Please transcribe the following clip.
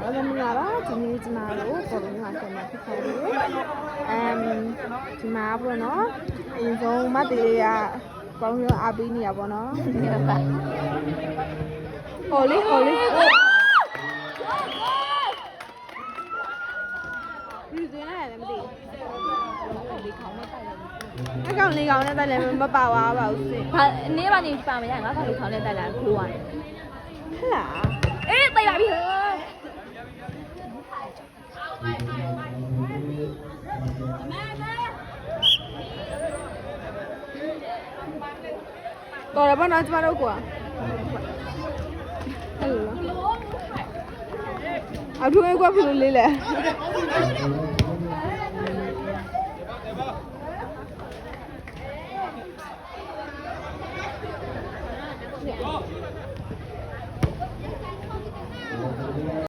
နော်မင်္ဂလာပါဒီနေ့ကျမတို့ပေါ်လုံးမှာဆက်မှာဖြစ်ခဲ့တယ်ဒီမှာပေါ့နော်အရင်ဆုံးမတေးလေးကပေါင်းရောအားပေးနေရပါတော့ဒီနေ့ပါဟိုလေးဒီစင်းရတယ်မသိဘူးအကောင်လေးကောင်းနဲ့တက်လည်းမပါဝါပါဘူးစစ်ဘာအနေပါနေပါမရငါကောင်လေးခေါင်းနဲ့တက်လာခိုးရတယ်ဟလာအေးတိတ်ပါပြီတော်ရပါနော်ကျမတို့ကွာဟဲ့လို့အထူးကွာဘယ်လိုလေးလဲ